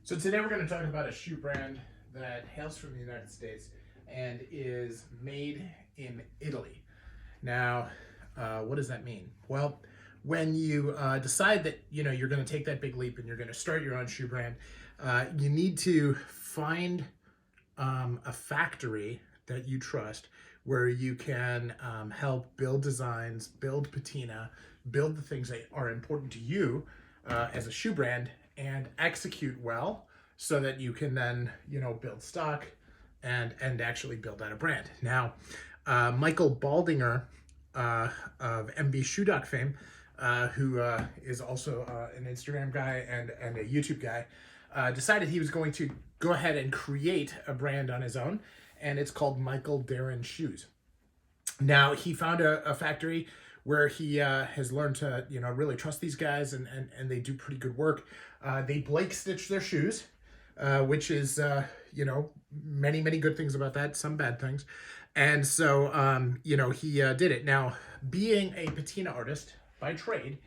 So today we're going to talk about a shoe brand that hails from the United States and is made in Italy. Now, what does that mean? Well, when you decide that you're going to take that big leap and you're going to start your own shoe brand, you need to find a factory that you trust where you can help build designs, build patina, build the things that are important to you as a shoe brand, and execute well so that you can then build stock and actually build out a brand. Now, Michael Baldinger of MB Shoe Doc fame, who is also an Instagram guy and a YouTube guy, decided he was going to go ahead and create a brand on his own, and it's called Michael Darren Shoes. Now, he found a factory where he has learned to really trust these guys, and they do pretty good work. They Blake stitch their shoes, which is many good things about that, some bad things. And so he did it. Now, being a patina artist by trade,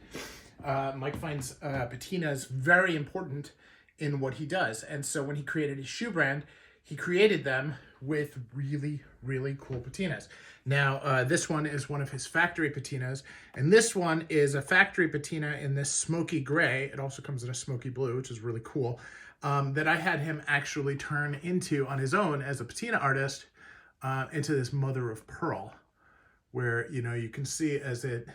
Mike finds patinas very important in what he does. And so when he created his shoe brand, he created them with really cool patinas. Now, this one is one of his factory patinas, and this one is a factory patina in this smoky gray. It also comes in a smoky blue, which is really cool, that I had him actually turn into, on his own as a patina artist, into this mother of pearl, where, you can see as it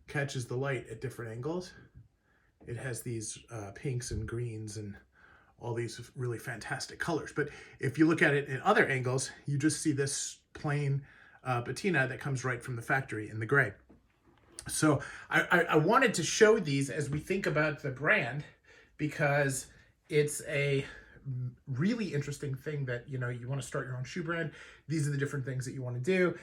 catches the light at different angles, it has these pinks and greens and all these really fantastic colors. But if you look at it in other angles, you just see this plain patina that comes right from the factory in the gray. So I wanted to show these as we think about the brand, because it's a really interesting thing that, you want to start your own shoe brand. These are the different things that you want to do.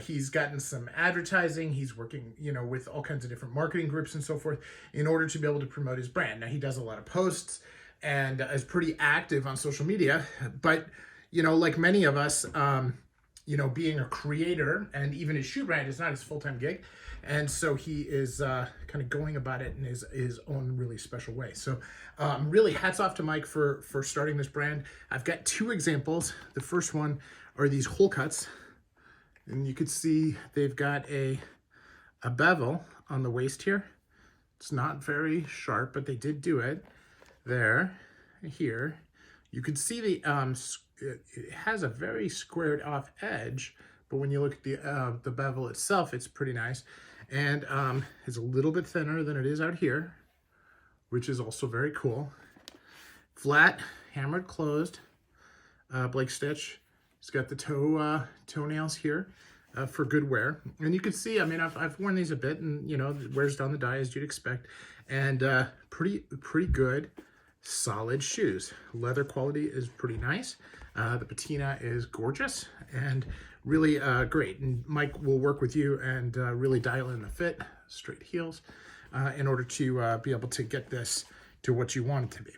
He's gotten some advertising. He's working, with all kinds of different marketing groups and so forth in order to be able to promote his brand. Now, he does a lot of posts and is pretty active on social media, but, like many of us, being a creator, and even his shoe brand is not his full-time gig. And so he is kind of going about it in his own really special way. So really hats off to Mike for starting this brand. I've got two examples. The first one are these hole cuts. And you could see they've got a bevel on the waist here. It's not very sharp, but they did do it. There, here. You can see it has a very squared off edge, but when you look at the bevel itself, it's pretty nice. And it's a little bit thinner than it is out here, which is also very cool. Flat, hammered closed, Blake stitch. It's got the toenails here for good wear. And you can see, I've worn these a bit, and it wears down the dye as you'd expect. And pretty good, solid shoes. Leather quality is pretty nice. The patina is gorgeous and really great. And Mike will work with you and really dial in the fit, straight heels, in order to be able to get this to what you want it to be.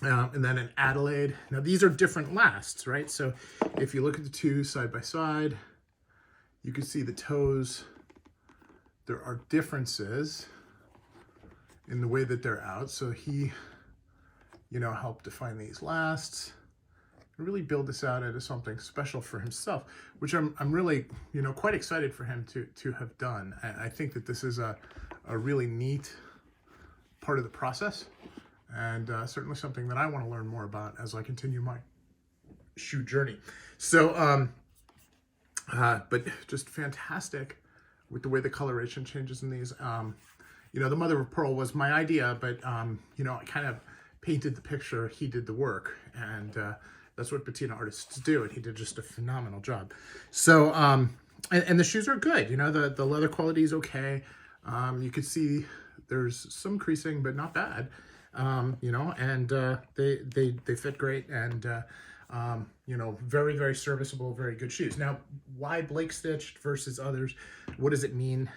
And then an Adelaide. Now, these are different lasts, right? So if you look at the two side by side, you can see the toes. There are differences in the way that they're out. So he, helped define these lasts, really build this out into something special for himself, which I'm really, quite excited for him to have done. I think that this is a really neat part of the process, and certainly something that I want to learn more about as I continue my shoe journey. So, but just fantastic with the way the coloration changes in these. The mother of pearl was my idea, but I kind of painted the picture, he did the work, and that's what patina artists do, and he did just a phenomenal job. So, and the shoes are good. The leather quality is okay. You can see there's some creasing, but not bad. And they fit great, and very serviceable, very good shoes. Now, why Blake stitched versus others? What does it mean?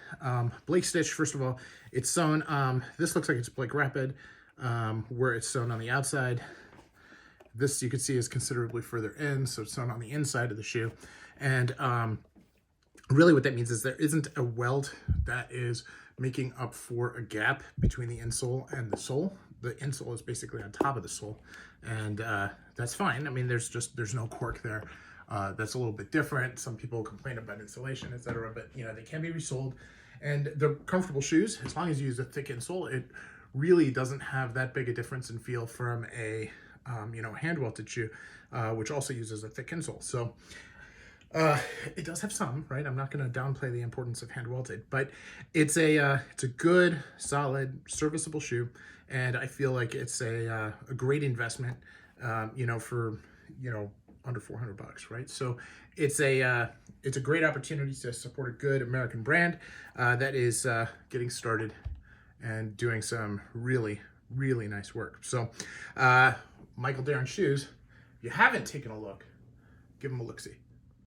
Blake stitch, first of all, it's sewn. This looks like it's Blake Rapid, where it's sewn on the outside. This you can see is considerably further in, so it's sewn on the inside of the shoe. And really what that means is there isn't a welt that is making up for a gap between the insole and the sole. the insole is basically on top of the sole, and that's fine. I mean, there's no cork there. That's a little bit different. Some people complain about insulation, etc., but you know, they can be resoled, and they're comfortable shoes as long as you use a thick insole. It really doesn't have that big a difference in feel from a you know, hand welted shoe, which also uses a thick insole. So it does have some, right? I'm not going to downplay the importance of hand welted, but it's a good, solid, serviceable shoe, and I feel like it's a great investment, you know, for, you know, under $400, right? So it's a great opportunity to support a good American brand that is getting started and doing some really, really nice work. So Michael Darren Shoes, if you haven't taken a look, give them a look-see.